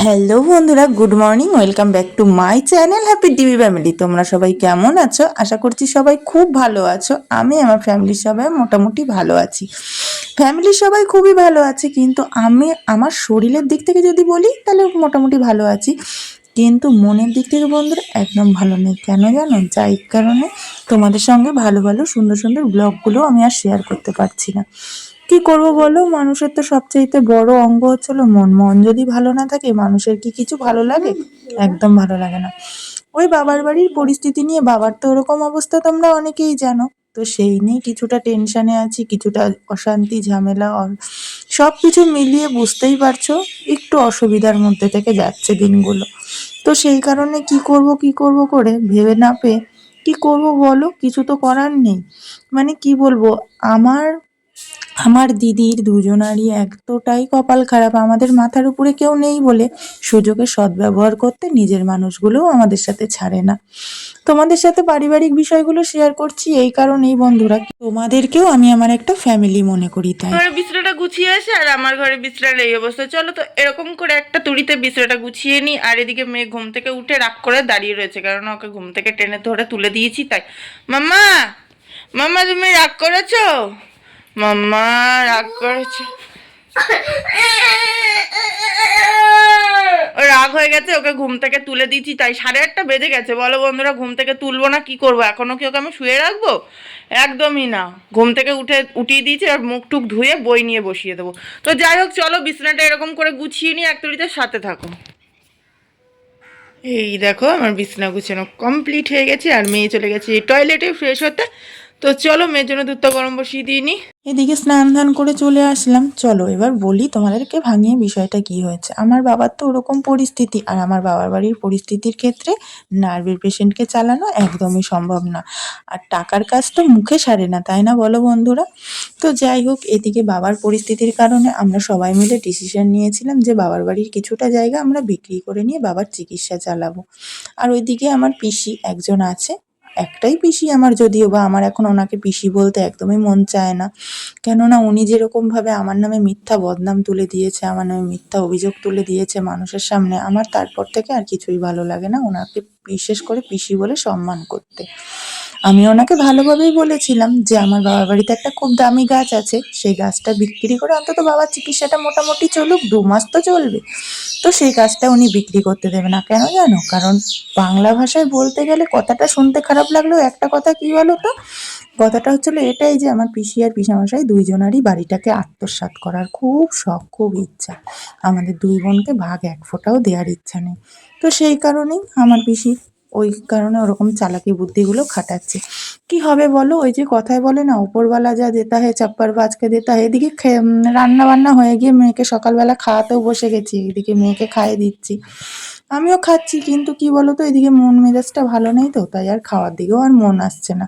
Hello বন্ধুরা, good morning. Welcome back to my channel happy TV family. তোমরা সবাই কেমন আছো? আশা করছি সবাই খুব ভালো আছো। আমি আমার ফ্যামিলির সবাই মোটামুটি ভালো আছি। ফ্যামিলির সবাই খুবই ভালো আছে, কিন্তু আমি আমার শরীরের দিক থেকে যদি বলি তাহলে মোটামুটি ভালো আছি, কিন্তু মনের দিক থেকে বন্ধুরা একদম ভালো নেই। কেন জানো? যাই কারণে তোমাদের সঙ্গে ভালো ভালো সুন্দর সুন্দর ব্লগগুলো আমি আর শেয়ার করতে পারছি না। কি করব বলো, মানুষের তো সবচাইতে বড় অঙ্গ হচ্ছিল মন। মন যদি ভালো না থাকে মানুষের কি কিছু ভালো লাগে? একদম ভালো লাগে না। ওই বাবার বাড়ির পরিস্থিতি নিয়ে, বাবার তো ওরকম অবস্থা তোমরা অনেকেই জানো। তো সেই নিয়ে কিছুটা টেনশনে আছি, কিছুটা অশান্তি ঝামেলা সব কিছু মিলিয়ে বুঝতেই পারছো একটু অসুবিধার মধ্যে থেকে যাচ্ছে দিনগুলো। তো সেই কারণে কি করব করে ভেবে না পেয়ে কি করব বলো, কিছু তো করার নেই। মানে কি বলবো, আমার আমার দিদির দুজনারই এতটাই কপাল খারাপ, আমাদের মাথার উপরে কেউ নেই বলে সুযোগের সদ্ব্যবহার করতে নিজের মানুষগুলোও আমাদের সাথে ছাড়ে না। তোমাদের সাথে পারিবারিক বিষয়গুলো শেয়ার করছি এই কারণেই বন্ধুরা, তোমাদেরকেও আমি আমার একটা ফ্যামিলি মনে করি তাই। ঘরে বিছানাটা গুছিয়ে আসে আর আমার ঘরে বিছানার এই অবস্থা। চলো তো এরকম করে একটা তুড়িতে বিছানাটা গুছিয়ে নিই। আর এদিকে মেয়ে ঘুম থেকে উঠে রাগ করে দাঁড়িয়ে রয়েছে, কারণ ওকে ঘুম থেকে টেনে ধরে তুলে দিয়েছি তাই। মাম্মা, মাম্মা তুমি রাগ করেছো? মাম্মা রাগ করেছো? ও রাগ হয়ে গেছে, ওকে ঘুম থেকে তুলে দিয়েছি তাই। 8:30 বেজে গেছে। বলো বন্ধুরা, ঘুম থেকে তুলবো না কি করবো? এখনো কি ওকে আমি শুয়ে রাখবো? একদমই না। ঘুম থেকে উঠিয়ে দিয়েছি আর মুখ টুক ধুয়ে বই নিয়ে বসিয়ে দেবো। তো যাই হোক, চলো বিছানাটা এরকম করে গুছিয়ে নিয়ে এক তুড়িতে সাথে থাকো। এই দেখো, আমার বিছানা গুছানো কমপ্লিট হয়ে গেছে আর মেয়ে চলে গেছে টয়লেটে ফ্রেশ হতে। তো চলো মেয়ের জন্য দুধটা গরম বসিয়ে দিয়ে নি। এদিকে স্নান ধান করে চলে আসলাম। চলো এবার বলি তোমাদেরকে ভাঙিয়ে বিষয়টা কি হয়েছে। আমার বাবার তো ওরকম পরিস্থিতি, আর আমার বাবার বাড়ির পরিস্থিতির ক্ষেত্রে নার্ভের পেশেন্টকে চালানো একদমই সম্ভব না। আর টাকার কাজ তো মুখে সারে না, তাই না বলো বন্ধুরা? তো যাই হোক, এদিকে বাবার পরিস্থিতির কারণে আমরা সবাই মিলে ডিসিশন নিয়েছিলাম যে বাবার বাড়ির কিছুটা জায়গা আমরা বিক্রি করে নিয়ে বাবার চিকিৎসা চালাবো। আর ওইদিকে আমার পিসি একজন আছে, একটাই পিসি আমার, যদিও বা আমার এখন ওনাকে পিসি বলতে একদমই মন চায় না। কেননা উনি যেরকমভাবে আমার নামে মিথ্যা বদনাম তুলে দিয়েছে, আমার নামে মিথ্যা অভিযোগ তুলে দিয়েছে মানুষের সামনে, আমার তারপর থেকে আর কিছুই ভালো লাগে না ওনাকে বিশেষ করে পিসি বলে সম্মান করতে। আমি ওনাকে ভালোভাবেই বলেছিলাম যে আমার বাবার বাড়িতে একটা খুব দামি গাছ আছে, সেই গাছটা বিক্রি করে অন্তত বাবার চিকিৎসাটা মোটামুটি চলুক, 2 মাস তো চলবে। তো সেই গাছটা উনি বিক্রি করতে দেবে না। কেন জানো? কারণ বাংলা ভাষায় বলতে গেলে কথাটা শুনতে খারাপ লাগলেও একটা কথা কি বলো তো, কথাটা হচ্ছিল এটাই যে আমার পিসি আর পিসামশাই দুইজনারই বাড়িটাকে আত্মসাৎ করার খুব শখ, খুব ইচ্ছা। আমাদের দুই বোনকে ভাগ এক ফোঁটাও দেওয়ার ইচ্ছা নেই। তো সেই কারণেই আমার পিসি ওই কারণে ওরকম চালাকি বুদ্ধিগুলো খাটাচ্ছে। কি হবে বলো? ওই যে কথায় বলে না, ওপরওয়ালা যা দেতা হে চাপ্পার বাজকে দেতা হে। এদিকে রান্না বান্না হয়ে গিয়ে মেয়েকে সকালবেলা খাওয়াতেও বসে গেছি, এদিকে মেয়েকে খাইয়ে দিচ্ছি, আমিও খাচ্ছি, কিন্তু কি বলতো এদিকে মন মেজাজটা ভালো নেই, তো তাই আর খাওয়ার দিকেও আর মন আসছে না।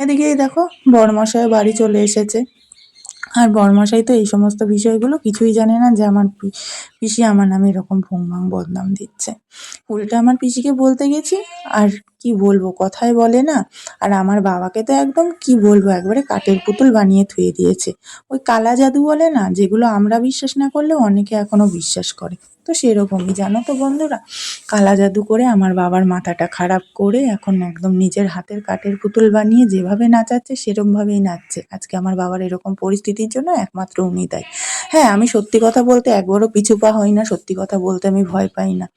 এদিকে এই দেখো বড়মশাইও বাড়ি চলে এসেছে। আর বড়মশাই তো এই সমস্ত বিষয়গুলো কিছুই জানে না যে আমার পিসি আমার নামে এরকম ভুংভাং বদনাম দিচ্ছে। উল্টে আমার পিসিকে বলতে গেছি, আর কি বলবো, কথায় বলে না। আর আমার বাবাকে তো একদম কি বলবো, একবারে কাঠের পুতুল বানিয়ে থুয়ে দিয়েছে। ওই কালা জাদু বলে না, যেগুলো আমরা বিশ্বাস না করলেও অনেকে এখনো বিশ্বাস করে, তো সেরকমই জানো তো বন্ধুরা, কালা জাদু করে আমার বাবার মাথাটা খারাপ করে এখন একদম নিজের হাতের কাঠের পুতুল বানিয়ে যেভাবে নাচাচ্ছে সেরকমভাবেই নাচছে। আজকে আমার বাবার এরকম পরিস্থিতির জন্য একমাত্র উনি দায়ী। হ্যাঁ, আমি সত্যি কথা বলতে একবারও পিছু পা হই না, সত্যি কথা বলতে আমি ভয় পাই না।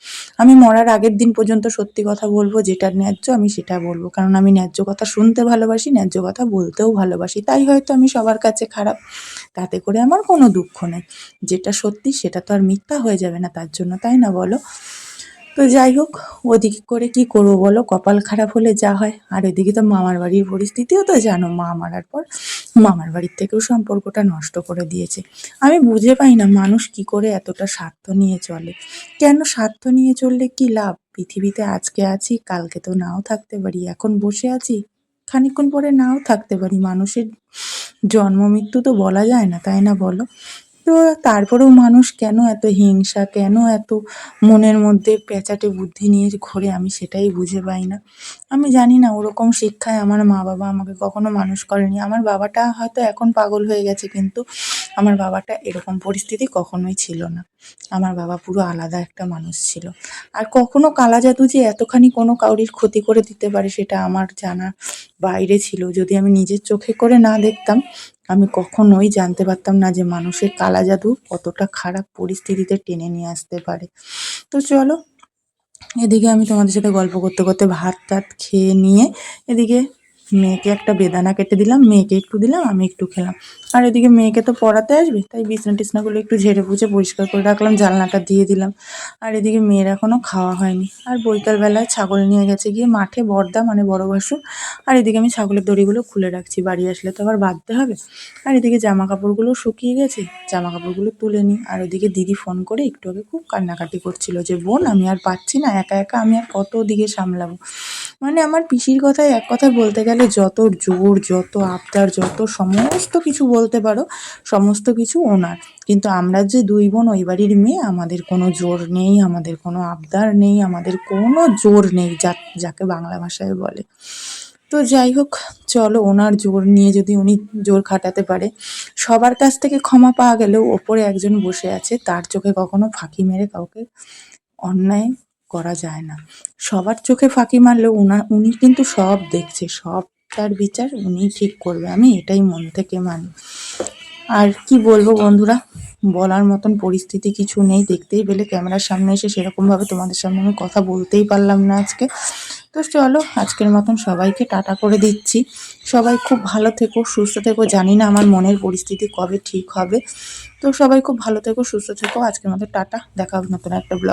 আমি মরার আগের দিন পর্যন্ত সত্যি কথা বলবো, যেটা ন্যায্য আমি সেটা বলবো, কারণ আমি ন্যায্য কথা শুনতে ভালোবাসি, ন্যায্য কথা বলতেও ভালোবাসি। তাই হয়তো আমি সবার কাছে খারাপ, তাতে করে আমার কোনো দুঃখ নেই। যেটা সত্যি সেটা তো আর মিথ্যা হয়ে যাবে না তার জন্য, তাই না বলো? তো যাই হোক, ওদিকে করে কি করবো বলো, কপাল খারাপ হলে যা হয়। আর এদিকে তো মামার বাড়ির পরিস্থিতিও তো জানো, মা মারার পর মামার বাড়ির থেকেও সম্পর্কটা নষ্ট করে দিয়েছে। আমি বুঝে পাই না মানুষ কি করে এতটা স্বার্থ নিয়ে চলে। কেন স্বার্থ নিয়ে চললে কি লাভ? পৃথিবীতে আজকে আছি, কালকে তো নাও থাকতে পারি। এখন বসে আছি, খানিকক্ষণ পরে নাও থাকতে পারি। মানুষের জন্ম মৃত্যু তো বলা যায় না, তাই না বলো? তো তারপরেও মানুষ কেন এত হিংসা, কেন এত মনের মধ্যে পেঁচাটে বুদ্ধি নিয়ে ঘোরে, আমি সেটাই বুঝে পাই না। আমি জানি না ওরকম শিক্ষায় আমার মা-বাবা আমাকে কখনো মানুষ করেনি। আমার বাবাটা হয়তো এখন পাগল হয়ে গেছে, কিন্তু আমার বাবাটা এরকম পরিস্থিতি কখনোই ছিল না। আমার বাবা পুরো আলাদা একটা মানুষ ছিল। আর কখনো কালা জাদু যে এতখানি কোনো কাউরির ক্ষতি করে দিতে পারে সেটা আমার জানার বাইরে ছিল। যদি আমি নিজের চোখে করে না দেখতাম, আমি কখনোই জানতে পারতাম না যে মানুষের কালা জাদু কতটা খারাপ পরিস্থিতিতে টেনে নিয়ে আসতে পারে। তো চলো, এদিকে আমি তোমাদের সাথে গল্প করতে করতে ভাত টাত খেয়ে নিয়ে এদিকে মেয়েকে একটা বেদানা কেটে দিলাম, মেয়েকে একটু দিলাম, আমি একটু খেলাম। আর এদিকে মেয়েকে তো পড়াতে আসবে, তাই বিছনা টিছনাগুলো একটু ঝেড়ে পুছে পরিষ্কার করে রাখলাম, জানলাটা দিয়ে দিলাম। আর এদিকে মেয়ের এখনও খাওয়া হয়নি। আর বৈকালবেলায় ছাগল নিয়ে গেছে গিয়ে মাঠে বড়দা, মানে বড় ভাসুর। আর এদিকে আমি ছাগলের দড়িগুলো খুলে রাখছি, বাড়ি আসলে তো আবার বাঁধতে হবে। আর এদিকে জামা কাপড়গুলো শুকিয়ে গেছে, জামা কাপড়গুলো তুলে নিই। আর ওদিকে দিদি ফোন করে একটু আগে খুব কান্নাকাটি করছিল যে বোন আমি আর পারছি না, একা একা আমি আর কত দিকে সামলাবো। মানে আমার পিসির কথায় এক কথায় বলতে গেলে যত জোর, যত আবদার, যত সমস্ত কিছু বলতে পারো, সমস্ত কিছু ওনার। কিন্তু আমরা যে দুই বোন ওই বাড়ির মেয়ে, আমাদের কোনো জোর নেই, আমাদের কোনো আবদার নেই, আমাদের কোনো জোর নেই, যাকে বাংলা ভাষায় বলে। তো যাই হোক, চলো, ওনার জোর নিয়ে যদি উনি জোর খাটাতে পারে, সবার কাছ থেকে ক্ষমা পাওয়া গেলেও ওপরে একজন বসে আছে, তার চোখে কখনো ফাঁকি মেরে কাউকে অন্যায় করা যায় না। সবার চোখে ফাঁকি মারলেও উনি কিন্তু সব দেখছে, সবটার বিচার উনিই ঠিক করবে, আমি এটাই মন থেকে মানি। আর কি বলবো বন্ধুরা, বলার মতন পরিস্থিতি কিছু নেই। দেখতেই পেলে ক্যামেরার সামনে এসে সেরকমভাবে তোমাদের সামনে আমি কথা বলতেই পারলাম না আজকে। তো চলো, আজকের মতন সবাইকে টাটা করে দিচ্ছি। সবাই খুব ভালো থেকো, সুস্থ থেকো। জানি না আমার মনের পরিস্থিতি কবে ঠিক হবে। তো সবাই খুব ভালো থেকো, সুস্থ থেকো। আজকের মতো টাটা, দেখা হবে নতুন একটা ব্লগ।